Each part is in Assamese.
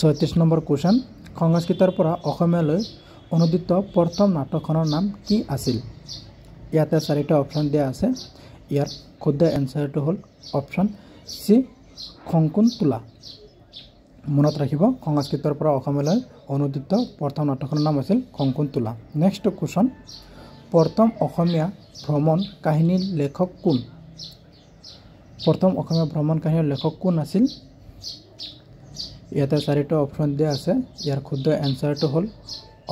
36 নম্বৰ কোৱেশ্চন সংস্কৃতৰ পৰা অসমীয়ালৈ অনুদিত প্ৰথম নাটকখনৰ নাম কি আছিল ইয়াতে চাৰিটা অপচন দিয়া আছে ইয়াৰ শুদ্ধ এনসাৰটো হ'ল অপচন সি খংকুন্তলা মনত ৰাখিব সংস্কৃতৰ পৰা অসমীয়ালৈ অনুদিত প্ৰথম নাটকখনৰ নাম আছিল খংকুন্তলা নেক্সট কোৱেশ্চন প্ৰথম অসমীয়া ভ্ৰমণ কাহিনীৰ লেখক কোন প্ৰথম অসমীয়া ভ্ৰমণ কাহিনীৰ লেখক কোন আছিল ইয়াতে চাৰিটা অপচন দিয়া আছে ইয়াৰ শুদ্ধ এনসাৰটো হ'ল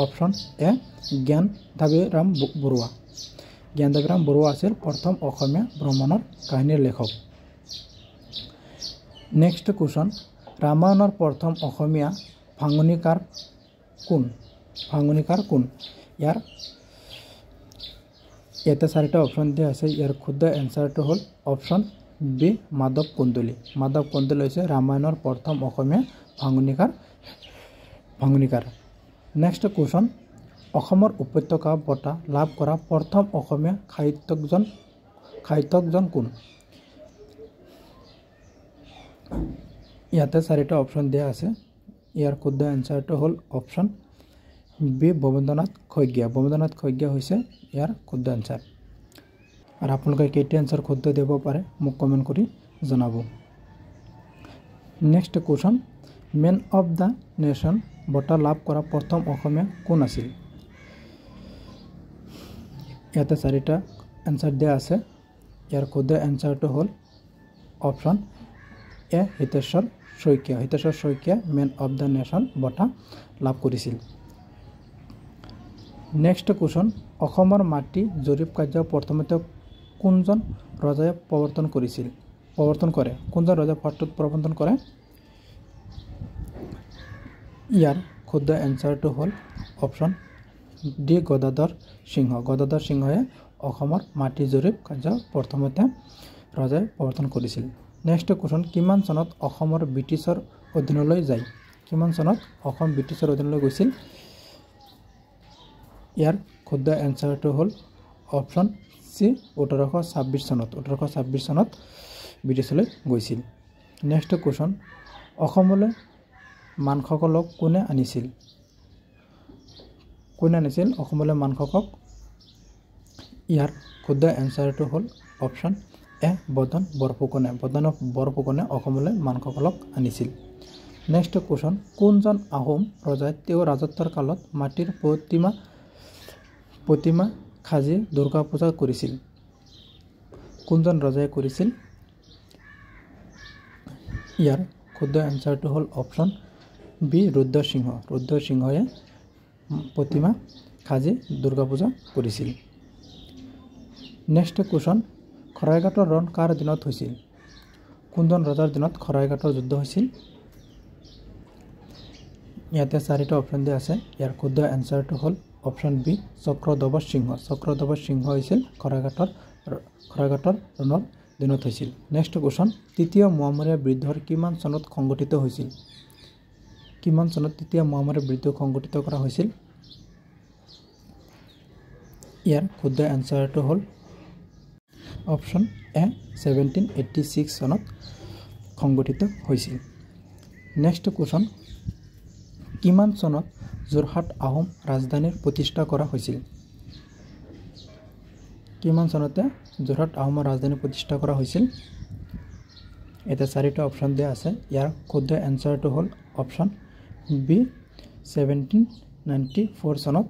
অপচন এ জ্ঞানদাবিৰাম বৰুৱা আছিল প্ৰথম অসমীয়া ভ্ৰমণৰ কাহিনীৰ লেখক নেক্সট কোৱেশ্চন ৰামায়ণৰ প্ৰথম অসমীয়া ভাঙনিকাৰ কোন ইয়াতে চাৰিটা অপচন দিয়া আছে ইয়াৰ শুদ্ধ এনসাৰটো হ'ল অপচন বি মাধৱ কন্দলী হৈছে ৰামায়ণৰ প্ৰথম অসমীয়া ভাঙনিকাৰ নেক্সট কোৱেশ্চন অসমৰ উপত্যকা বঁটা লাভ কৰা প্ৰথম অসমীয়া সাহিত্যকজন কোন ইয়াতে চাৰিটা অপচন দিয়া আছে ইয়াৰ শুদ্ধ এনসাৰটো হ'ল অপচন বি ভৱেন্দ্ৰনাথ শইকীয়া হৈছে ইয়াৰ শুদ্ধ এনসাৰ আৰু আপোনালোকে কেইটা এনসাৰ শুদ্ধ দিব পাৰে মোক কমেন্ট কৰি জনাব next question man of the nation বঁটা লাভ কৰা প্ৰথম অসমীয়া কোন আছিল ইয়াতে চাৰিটা এনসাৰ দিয়া আছে ইয়াৰ শুদ্ধ এনসাৰটো হ'ল option A Hiteswar Saikia man of the nation বঁটা লাভ কৰিছিল নেক্সট কোৱেশ্চন অসমৰ মাটি জৰীপ কাৰ্য প্ৰথমতে কোনজন ৰজাই প্ৰৱৰ্তন কৰে ইয়াৰ শুদ্ধ এনসাৰটো হ'ল অপচন ডি গদাধৰ সিংহই অসমৰ মাটি জৰীপ কাৰ্য প্ৰথমতে ৰজাই প্ৰৱৰ্তন কৰিছিল নেক্সট কোৱেশ্চন কিমান চনত অসমৰ ব্ৰিটিছৰ অধীনলৈ যায় অসম ব্ৰিটিছৰ অধীনলৈ গৈছিল ইয়াৰ শুদ্ধ এনসাৰটো হ'ল অপচন সি 1826 চনত ব্ৰিটিছলৈ গৈছিল নেক্সট কোৱেশ্চন অসমলৈ মানসকলক কোনে আনিছিল অসমলৈ মানসকলক ইয়াৰ শুদ্ধ এনসাৰটো হ'ল অপচন এ বদন বৰফুকনে অসমলৈ মানসকলক আনিছিল নেক্সট কোৱেশ্চন কোনজন আহোম ৰজাই তেওঁৰ ৰাজত্বৰ কালত মাটিৰ প্ৰতিমা সাজি দুৰ্গা পূজা কৰিছিল কোনজন ৰজাই কৰিছিল ইয়াৰ শুদ্ধ এনসাৰটো হ'ল অপচন বি ৰুদ্ৰসিংহই প্ৰতিমা সাজি দুৰ্গা পূজা কৰিছিল নেক্সট কোৱেশ্চন শৰাইঘাটৰ ৰণ কাৰ দিনত হৈছিল কোনজন ৰজাৰ দিনত শৰাইঘাটৰ যুদ্ধ হৈছিল ইয়াতে চাৰিটা অপচন দিয়া আছে ইয়াৰ শুদ্ধ এনসাৰটো হ'ল অপচন বি চক্ৰধ্বজ সিংহ হৈছিল শৰাইঘাটৰ ৰণৰ দিনত হৈছিল নেক্সট কোৱেশ্চন তৃতীয় মোৱামৰীয়া বিদ্ৰোহ কিমান চনত সংগঠিত হৈছিল তৃতীয় মোৱামৰীয়া বিদ্ৰোহ সংগঠিত কৰা হৈছিল ইয়াৰ শুদ্ধ এনসাৰটো হ'ল অপচন এ 1786 চনত সংগঠিত হৈছিল নেক্সট কোৱেশ্চন কিমান চনত যোৰহাট আহোম ৰাজধানীৰ প্ৰতিষ্ঠা কৰা হৈছিল যোৰহাট আহোমৰ ৰাজধানী প্ৰতিষ্ঠা কৰা হৈছিল এটা চাৰিটা অপচন দিয়া আছে ইয়াৰ শুদ্ধ এনসাৰটো হ'ল অপচন বি 1794 চনত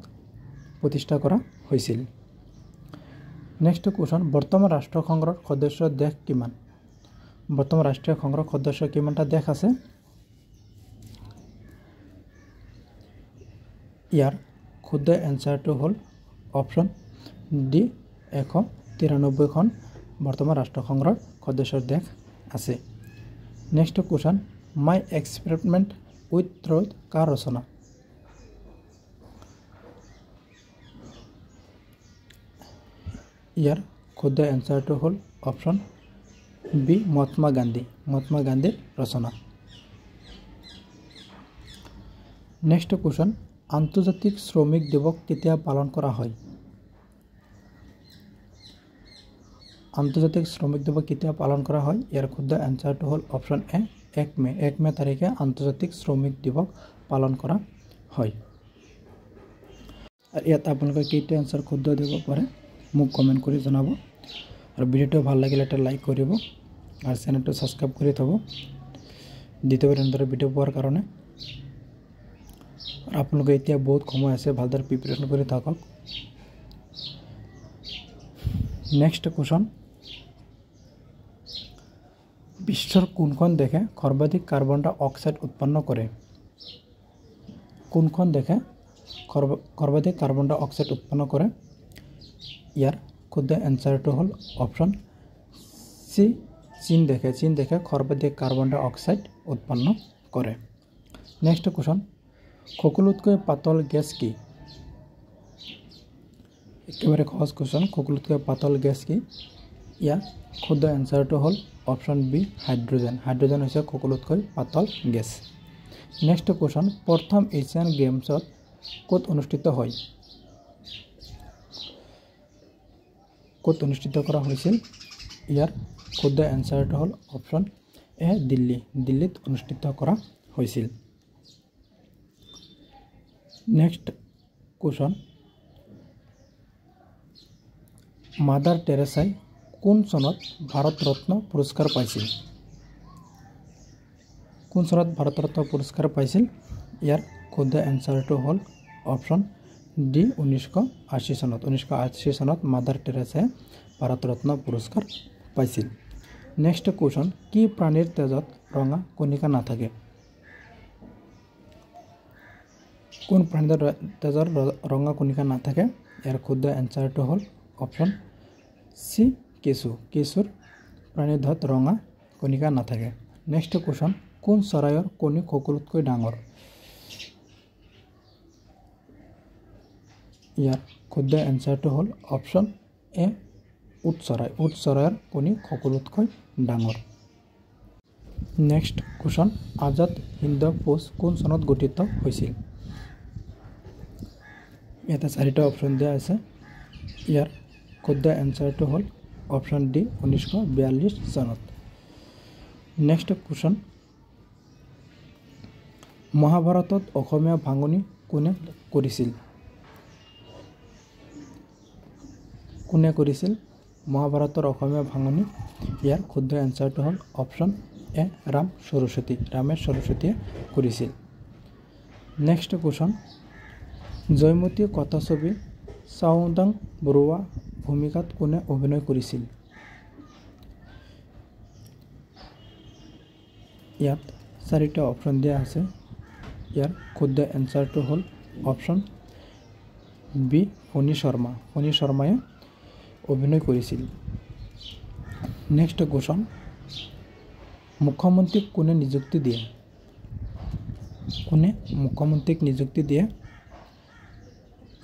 প্ৰতিষ্ঠা কৰা হৈছিল নেক্সট কোৱেশ্চন বৰ্তমান ৰাষ্ট্ৰসংঘৰ সদস্য দেশ কিমান বৰ্তমান ৰাষ্ট্ৰীয় সংঘৰ সদস্য কিমানটা দেশ আছে ইয়াৰ শুদ্ধ এনসাৰটো হ'ল অপচন ডি 193খন বৰ্তমান ৰাষ্ট্ৰসংঘৰ সদস্য দেশ আছে next question my experiment with ট্ৰইড কাৰ ৰচনা ইয়াৰ শুদ্ধ এনসাৰটো হ'ল অপচন বি মহাত্মা গান্ধীৰ ৰচনা নেক্সট কোৱেশ্চন আন্তৰ্জাতিক শ্ৰমিক দিৱস কেতিয়া পালন কৰা হয় ইয়াৰ শুদ্ধ এনসাৰটো হ'ল অপচন এ 1 মে তাৰিখে আন্তৰ্জাতিক শ্ৰমিক দিৱস পালন কৰা হয়। আৰু ইয়াত আপোনালোকে কেইটা এনসাৰ শুদ্ধ দিব পাৰে মোক কমেন্ট কৰি জনাব। আৰু ভিডিওটো ভাল লাগিলে এটা লাইক কৰিব আৰু চেনেলটো সাবস্ক্ৰাইব কৰি থব দ্বিতীয়বাৰ এনেদৰে ভিডিও পোৱাৰ কাৰণে। আৰু আপোনালোকে এতিয়া বহুত সময় আছে, ভালদৰে প্ৰিপাৰেচন কৰি থাকক। নেক্সট কোৱেশ্চন, বিশ্বৰ কোনখন দেশে সৰ্বাধিক কাৰ্বন ডাই অক্সাইড উৎপন্ন কৰে? কোনখন দেশে সৰ্বাধিক কাৰ্বন ডাই অক্সাইড উৎপন্ন কৰে? ইয়াৰ শুদ্ধ এনসাৰটো হ'ল অপশ্যন সি, চীন দেশে সৰ্বাধিক কাৰ্বন ডাই অক্সাইড উৎপন্ন কৰে। নেক্সট কোৱেশ্চন, সকলোতকৈ পাতল গেছ কি? একেবাৰে সহজ কোৱেশ্চন, সকলোতকৈ পাতল গেছ কি? ইয়াৰ শুদ্ধ এনসাৰটো হ'ল অপশ্যন বি, হাইড্ৰোজেন। হাইড্ৰোজেন হৈছে সকলোতকৈ পাতল গেছ। নেক্সট কোৱেশ্চন, প্ৰথম এছিয়ান গেমছত ক'ত অনুষ্ঠিত হয়? ক'ত অনুষ্ঠিত কৰা হৈছিল? ইয়াৰ শুদ্ধ এনসাৰটো হ'ল অপশ্যন এ, দিল্লী। দিল্লীত অনুষ্ঠিত কৰা হৈছিল। নেক্সট কোৱেশ্চন, মাদাৰ টেৰেছাই কোন চনত ভাৰত ৰত্ন পুৰস্কাৰ পাইছিল? কোন চনত ভাৰত ৰত্ন পুৰস্কাৰ পাইছিল? ইয়াৰ শুদ্ধ এনসাৰটো হ'ল অপশ্যন ডি, 1980 চনত। 1980 চনত মাদাৰ টেৰেছাই ভাৰত ৰত্ন পুৰস্কাৰ পাইছিল। নেক্সট কোৱেশ্চন, কি প্ৰাণীৰ তেজত ৰঙা কণিকা নাথাকে? কোন প্ৰাণীৰ তেজত ৰঙা কণিকা নাথাকে? ইয়াৰ শুদ্ধ এনসাৰটো হ'ল অপশ্যন সি, কেঁচু। কেঁচুৰ প্ৰাণীৰ দেহত ৰঙা কণিকা নাথাকে। নেক্সট কোৱেশ্চন, কোন চৰাইৰ কণী সকলোতকৈ ডাঙৰ? ইয়াৰ শুদ্ধ এনসাৰটো হ'ল অপশ্যন এ, উট চৰাই। উট চৰাইৰ কণী সকলোতকৈ ডাঙৰ। নেক্সট কোৱেশ্চন, আজাদ হিন্দ ফৌজ কোন চনত গঠিত হৈছিল? ইয়াতে 4টা অপশ্যন দিয়া আছে। ইয়াৰ শুদ্ধ এনসাৰটো হ'ল অপশ্যন ডি, 1942 চনত। নেক্সট কোৱেশ্চন, মহাভাৰতত অসমীয়া ভাঙনি কোনে কৰিছিল? কোনে কৰিছিল মহাভাৰতৰ অসমীয়া ভাঙনি? ইয়াৰ শুদ্ধ এনসাৰটো হ'ল অপশ্যন এ, ৰাম সৰস্বতী। ৰামে সৰস্বতীয়ে কৰিছিল। নেক্সট কোৱেশ্চন, জয়মতী কথাছবি চাওদাং বৰুৱা ভূমিকাত কোনে অভিনয় কৰিছিল? ইয়াত 4টা অপশ্যন দিয়া আছে। ইয়াৰ শুদ্ধ এনসাৰটো হ'ল অপশ্যন বি, ফণী শৰ্মা। ফণী শৰ্মাই অভিনয় কৰিছিল। নেক্সট কোৱেশ্চন, মুখ্যমন্ত্ৰীক কোনে নিযুক্তি দিয়ে? কোনে মুখ্যমন্ত্ৰীক নিযুক্তি দিয়ে?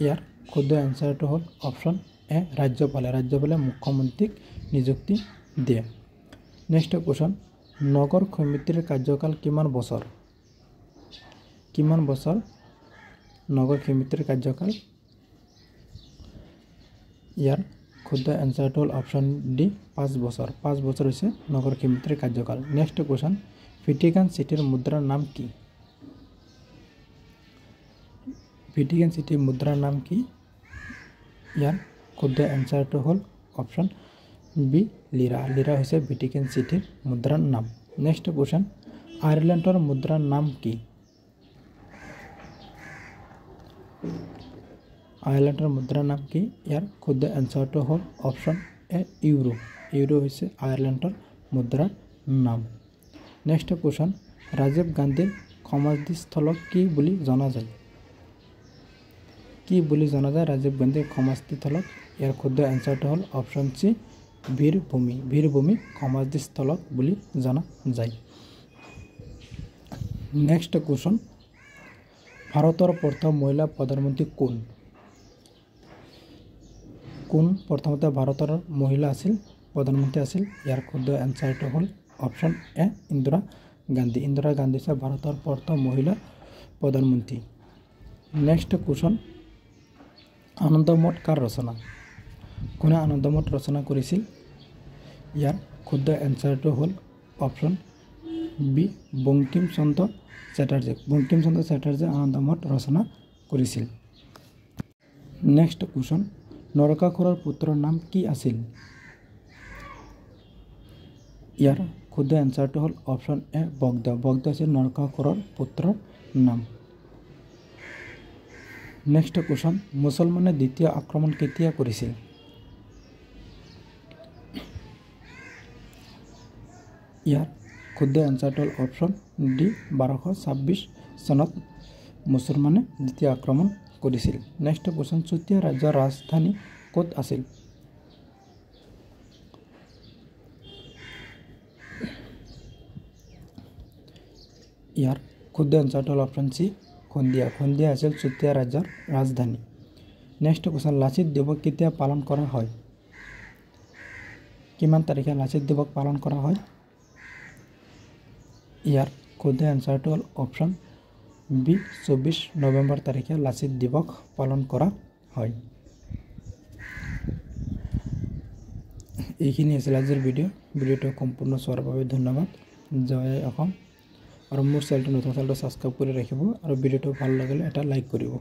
ইয়াৰ শুদ্ধ এনসাৰটো হ'ল অপশ্যন এ, ৰাজ্যপালে। ৰাজ্যপালে মুখ্যমন্ত্ৰীক নিযুক্তি দিয়ে। নেক্সট কোৱেশ্চন, নগৰ সমিতিৰ কাৰ্যকাল কিমান বছৰ? কিমান বছৰ নগৰ সমিতিৰ কাৰ্যকাল? ইয়াৰ শুদ্ধ এনসাৰটো হ'ল অপশ্যন ডি, 5 বছৰ। 5 বছৰ হৈছে নগৰ সমিতিৰ কাৰ্যকাল। নেক্সট কোৱেশ্চন, ভেটিকান চিটিৰ মুদ্ৰাৰ নাম কি? ভেটিকান চিটিৰ মুদ্ৰাৰ নাম কি? ইয়াৰ শুদ্ধ এনসাৰটো হ'ল অপশ্যন বি, লিৰা। লিৰা হৈছে ভেটিকান চিটিৰ মুদ্ৰাৰ নাম। নেক্সট কোৱেশ্চন, আয়াৰলেণ্ডৰ মুদ্ৰাৰ নাম কি? আয়াৰলেণ্ডৰ মুদ্ৰাৰ নাম কি? ইয়াৰ শুদ্ধ এনসাৰটো হ'ল অপশ্যন এ, ইউৰো। ইউৰো হৈছে আয়াৰলেণ্ডৰ মুদ্ৰাৰ নাম। নেক্সট কোৱেশ্চন, ৰাজীৱ গান্ধীৰ সমাধিস্থলক কি বুলি জনা যায়? কি বুলি জনা যায় ৰাজীৱ গান্ধীৰ সমাধিস্থলক? ইয়াৰ শুদ্ধ এনসাৰটো হ'ল অপশ্যন চি, বীৰভূমি। বীৰভূমি সমাধিস্থলক বুলি জনা যায়। নেক্সট কোৱেশ্চন, ভাৰতৰ প্ৰথম মহিলা প্ৰধানমন্ত্ৰী কোন? কোন প্ৰথমতে ভাৰতৰ মহিলা আছিল প্ৰধানমন্ত্ৰী আছিল? ইয়াৰ শুদ্ধ এনসাৰটো হ'ল অপশ্যন এ, ইন্দিৰা গান্ধী। ইন্দিৰা গান্ধী হৈছে ভাৰতৰ প্ৰথম মহিলা প্ৰধানমন্ত্ৰী। নেক্সট কোৱেশ্চন, আনন্দমঠ কাৰ ৰচনা? কোনে আনন্দমঠ ৰচনা কৰিছিল? ইয়াৰ শুদ্ধ এনসাৰটো হ'ল অপশ্যন বি বঙ্কিমচন্দ্ৰ চেটাৰ্জী আনন্দমঠ ৰচনা কৰিছিল। নেক্সট কুৱেশ্যন, নৰকাসুৰৰ পুত্ৰৰ নাম কি আছিল? ইয়াৰ শুদ্ধ এনচাৰটো হ'ল অপশ্যন এ বগদ আছিল নৰকাসুৰৰ পুত্ৰৰ নাম। নেক্সট কুৱেশ্যন, মুছলমানে দ্বিতীয় আক্ৰমণ কেতিয়া কৰিছিল? ইয়াৰ শুদ্ধ এনচাৰটো হ'ল অপশ্যন ডি 1226 চনত মুছলমানে দ্বিতীয় আক্ৰমণ কৰিছিল। নেক্সট কুৱেশ্যন, চুতীয়া ৰাজ্যৰ ৰাজধানী ক'ত আছিল? ইয়াৰ শুদ্ধ এনচাৰটো হ'ল অপশ্যন চি সন্ধিয়া আছিল চুতীয়া ৰাজ্যৰ ৰাজধানী। নেক্সট কুৱেশ্যন, লাচিত দিৱস কেতিয়া পালন কৰা হয়? কিমান তাৰিখে লাচিত দিৱস পালন কৰা হয়? ইয়াৰ শুদ্ধ এনচাৰটো হ'ল অপশ্যন বি 24 নৱেম্বৰ তাৰিখে লাচিত দিৱস পালন কৰা হয়। এইখিনি আছিল আজিৰ ভিডিঅ'টো সম্পূৰ্ণ চোৱাৰ বাবে ধন্যবাদ। জয় অসম। আৰু মোৰ চেনেলটো নতুন চেনেলটো ছাবস্ক্ৰাইব কৰি ৰাখিব আৰু ভিডিঅ'টো ভাল লাগিলে এটা লাইক কৰিব।